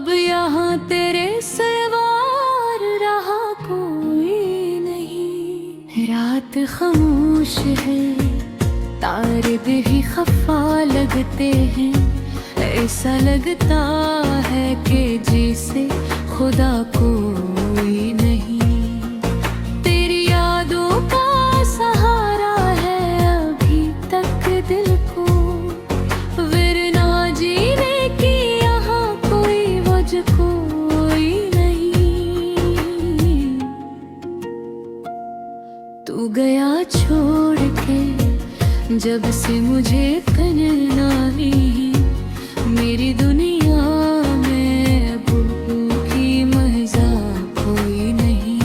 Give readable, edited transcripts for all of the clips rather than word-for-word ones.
अब यहाँ तेरे सवार रहा कोई नहीं। रात खामोश है, तारे भी खफा लगते हैं। ऐसा लगता है कि जैसे खुदा कोई नहीं। तेरी यादों का सहारा है अभी तक दिल को, वरना जीने की यहाँ कोई वजह कोई नहीं। तू गया छोड़ के जब से मुझे कननानी, मेरी दुनिया में अब की मजा कोई नहीं।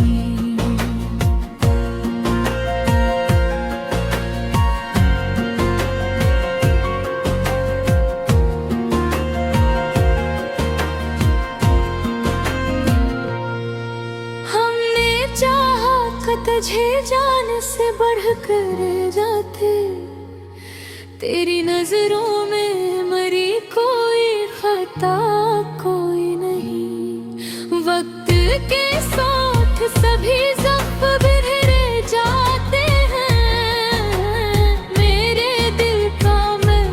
हमने चाहा कि तुझे जान से बढ़कर जाते, तेरी नजरों में मरी कोई खता कोई नहीं। वक्त के साथ सभी ज़ख्म बिखरे जाते हैं। मेरे दिल का मैं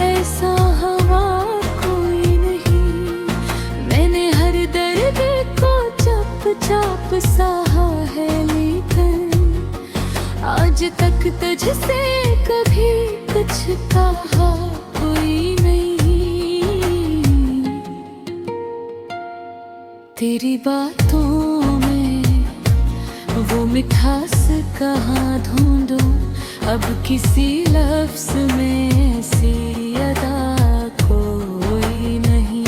ऐसा हवा कोई नहीं। मैंने हर दर्द को चुपचाप सहा है, लेकिन आज तक तुझसे कभी कुछ कहा कोई नहीं। तेरी बातों में वो मिठास कहाँ ढूंढूं, अब किसी लफ्ज में ऐसी अदा कोई नहीं।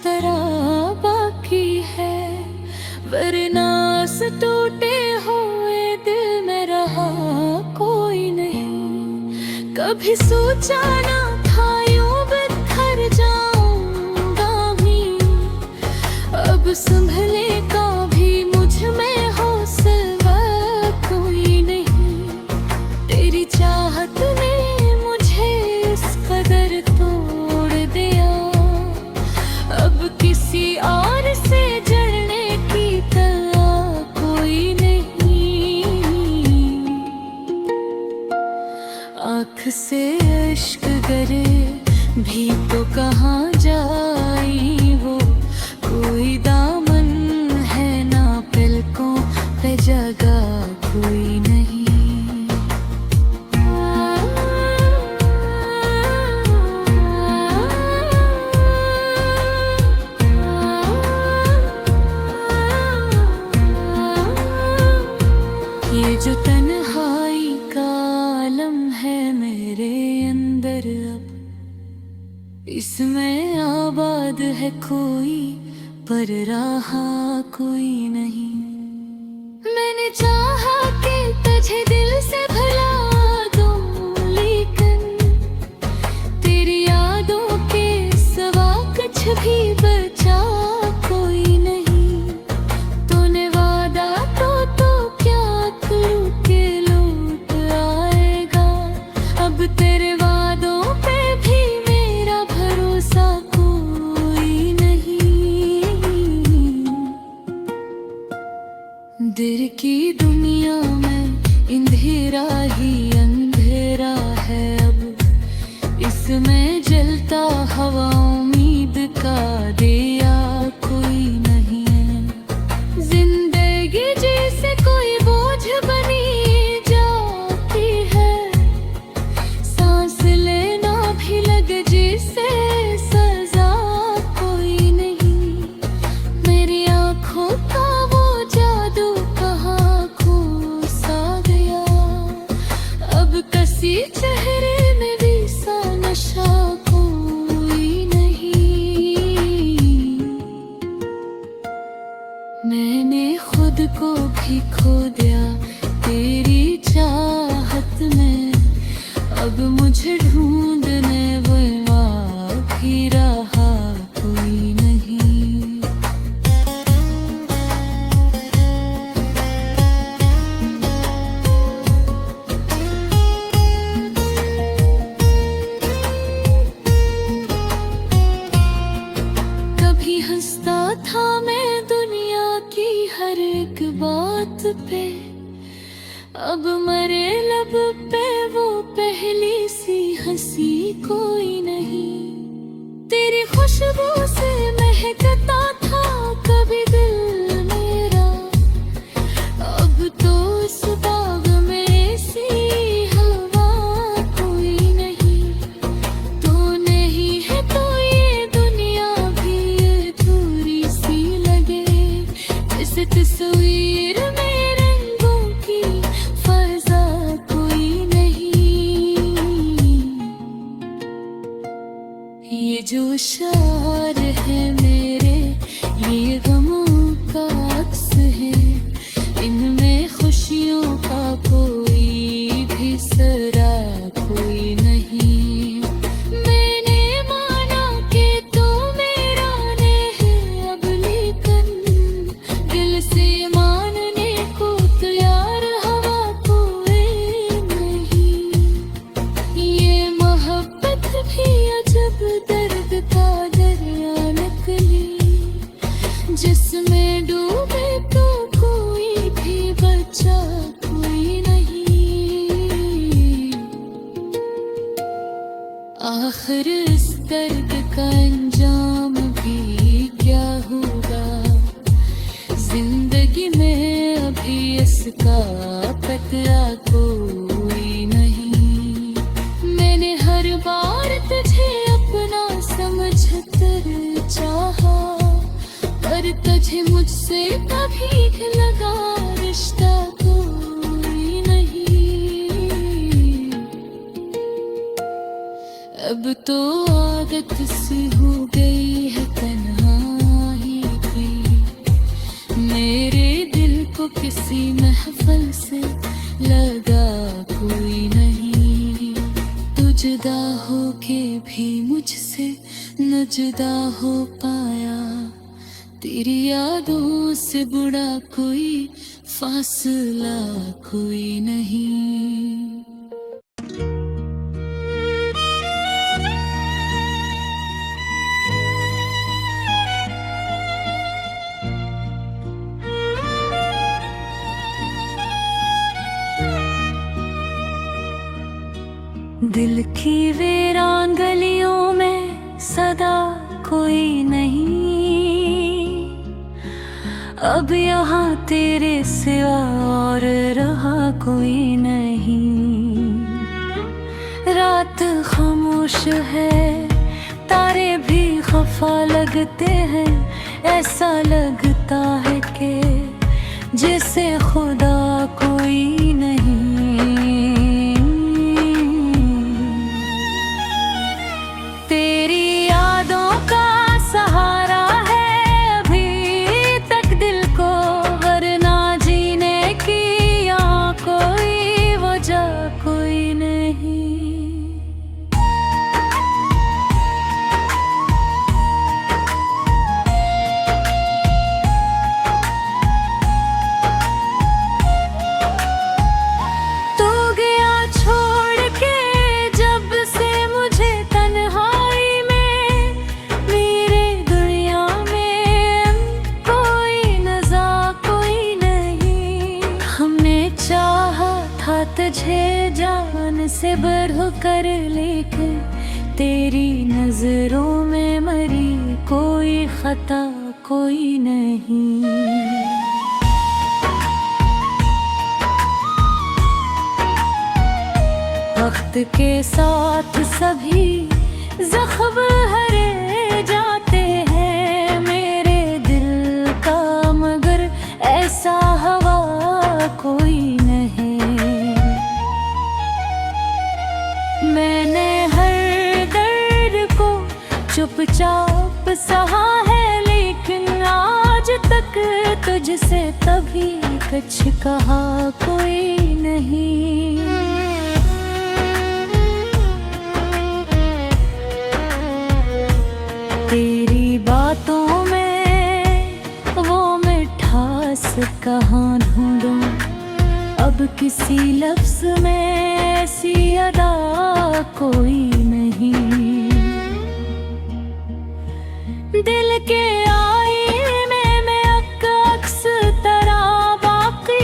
तरह बाकी है, वरना टूटे हुए दिल में रहा कोई नहीं। कभी सोचा ना था यूं बिखर जाऊंगा मैं, अब संभले का भी मुझ में हौसला कोई नहीं। तेरी चाहत ने मुझे इस कदर तोड़ दिया, अब किसी और से जलने की तरह कोई नहीं। आँख से इश्क गिरे भी तो कहाँ जाई वो, कोई दामन है ना पलकों पे जगह कोई नहीं। ये जो तन्हाई का आलम है मेरे अंदर, अब इसमें आबाद है कोई पर रहा कोई नहीं। मैंने चाहा कि तुझे दिल से भुला दूं, लेकिन तेरी यादों के सिवा कुछ भी बचा कोई नहीं। तूने वादा तो क्या के लौट आएगा, अब तेरे वादों पे भी मेरा भरोसा कोई नहीं। दिल की दुनिया में अंधेरा ही अंधेरा है, अब इसमें जलता हवा उम्मीद का दिया कोई नहीं है। जिंदगी जैसे कोई बोझ बनी जाती है, सांस लेना भी लग जैसे सजा कोई नहीं। मेरी आँखों का वो जादू कहाँ खो सा गया, अब किसी चेहरे में भी सा नशा कोई नहीं। मैंने खुद को भी खो दिया तेरी चाहत में, अब मुझे ढूंढने वो आखिर पे, अब मरे लब पे वो पहली सी हंसी कोई नहीं। तेरी खुशबू से महकता था कभी दिल मेरा, अब तो इस बाग में ऐसी हवा कोई नहीं। तू नहीं है तो ये दुनिया भी अधूरी सी लगे, इस तस्वीर में रंगों की फजा कोई नहीं। ये जो शार है मेरे, ये गमों का अक्स है, इनमें खुशियों का कोई भी सरा कोई नहीं। मैंने माना कि तू मेरा है अब, लेकिन दिल से मानने को तैयार हवा कोई नहीं। ये मोहब्बत भी अजब दर्द का दरिया निकली, जिसमें डूबे तो कोई भी बचा कोई नहीं। आखिर इस दर्द का अंजाम भी क्या होगा, जिंदगी में अभी इसका पता कोई नहीं। मैंने हर बार तुझे अपना समझ कर चाहा, पर तुझे मुझसे कभी लगा रिश्ता कोई नहीं। अब तो आदत सी हो गई है तन्हाई की, मेरे दिल को किसी महफिल से लगा कोई नहीं। तू जुदा हो के भी मुझसे न जुदा हो पाया, तेरी यादों से बुरा कोई फासला कोई नहीं। दिल की वीरान गलियों में सदा कोई नहीं, अब यहाँ तेरे सिवा और रहा कोई नहीं। रात खामोश है, तारे भी खफा लगते हैं, ऐसा लगता है कि जैसे खुदा कोई नहीं। तेरी यादों का सहारा है अभी तक दिल को, वरना जीने की यहाँ कोई वजह कोई नहीं। तू गया छोड़ के जब से मुझे तन्हाई में, मेरे दुनिया में कोई नज़ा कोई नहीं। हमने चाहा था तुझे जान से बढ़ कर, लेकिन तेरी नजरों में मरी कोई खता कोई नहीं। वक्त के साथ सभी जख्म हरे जाते हैं मेरे दिल का, मगर ऐसा हवा कोई नहीं। मैंने हर दर्द को चुपचाप सहा है, लेकिन आज तक तुझसे कभी कुछ कहा कोई नहीं। तेरी बातों में वो मिठास कहाँ ढूंढूं, अब किसी लफ्ज में ऐसी अदा कोई नहीं। दिल के आईने में मैं अक्स तरह बाकी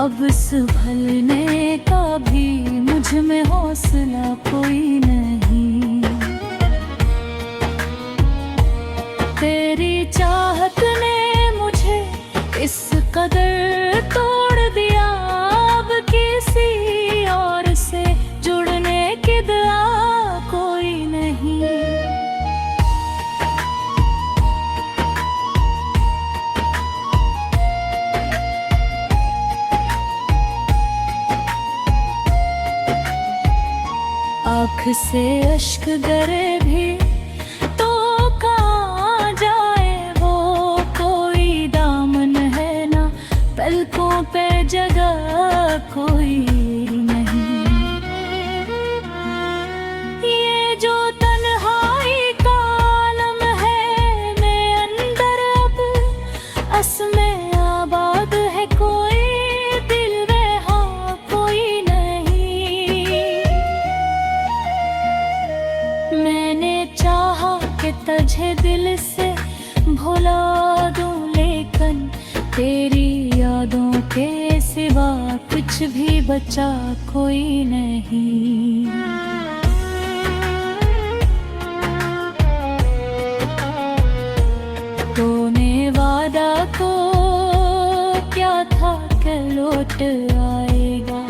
अब संभलने का भी मुझ में हौसला कोई नहीं। तेरी चाहत ने मुझे इस कदर तोड़ दिया, अब किसी और से जुड़ने की दुआ कोई नहीं। आँख से अश्क गिरे भी तो कहाँ जाए वो, कोई दामन है ना पलकों पे जगह कोई नहीं। ये जो तन्हाई का आलम है मैं अंदर, अब असमें आबाद है कोई दिल वहाँ कोई नहीं। मैंने चाहा कि तुझे दिल से भुला दूं, लेकिन तेरी यादों के सिवा कुछ भी बचा कोई नहीं। तूने वादा तो क्या था कि लौट आएगा,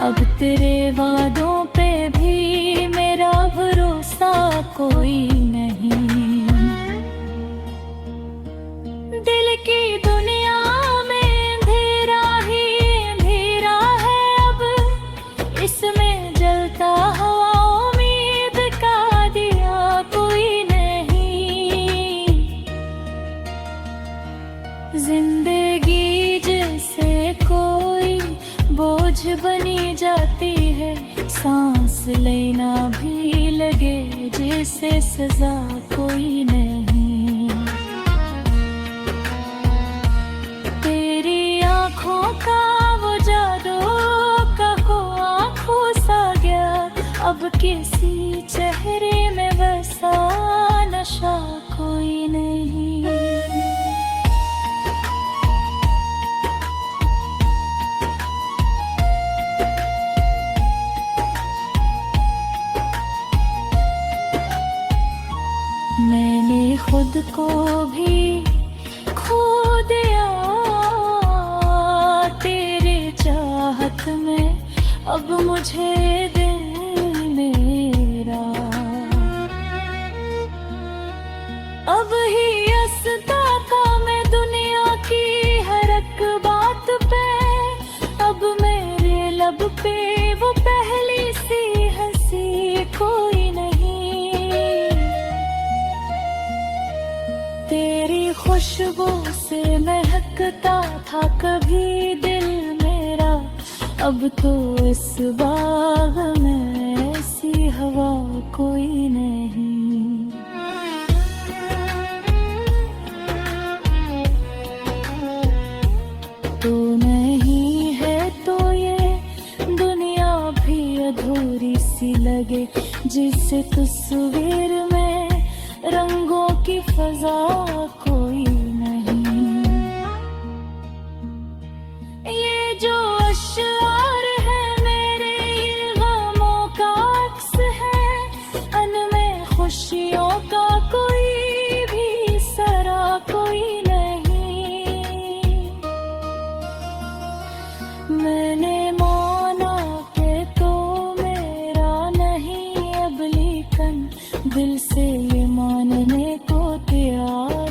अब तेरे वादों पे भी मेरा भरोसा कोई नहीं। दिल की दुनिया में अंधेरा ही अंधेरा है, अब इसमें जलता हुआ उम्मीद का दिया कोई नहीं। जिंदगी जैसे कोई बोझ बनी जाती है, सांस लेना भी लगे जैसे सजा कोई नहीं। तेरी आँखों का वो जादू कहो आँखों सा गया, अब किसी चेहरे में बसा नशा कोई नहीं। मैंने खुद को भी खो दिया तेरे चाहत में, अब मुझे दिल मेरा अब ही हंसता था मैं दुनिया की हर एक बात पे, अब मेरे लब पे वो पहली सी हंसी कोई नहीं। तेरी खुशबू से महकता था कभी दिल मेरा, अब तो इस बाग में ऐसी हवा कोई नहीं। तू नहीं है तो ये दुनिया भी अधूरी सी लगे, जिसे तस्वीर में रंगों की फजा कोई नहीं। ये जो अशआर है मेरे ये गमों का अक्स है, अनमें खुशियों का कोई भी सरा कोई नहीं। मैंने माना कि तो मेरा नहीं अब, लेकिन दिल से ये मानने को तैयार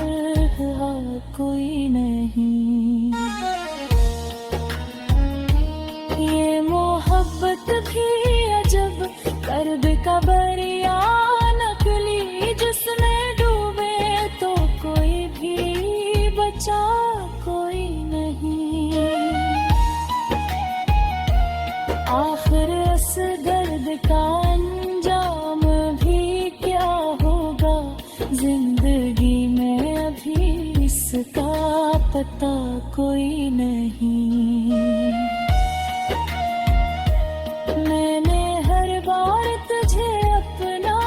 है कोई नहीं। ये मोहब्बत भी अजब कर्ब का बरिया नकली, जिसमें डूबे तो कोई भी बचा कोई नहीं। आखिर इस दर्द का अंजाम भी क्या होगा, जिंदगी में अभी इसका पता कोई नहीं। मैंने हर बार तुझे अपना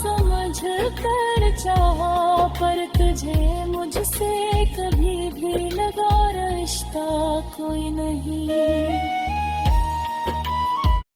समझ कर चाहा, पर तुझे मुझसे कभी भी लगा रिश्ता समझता कोई नहीं।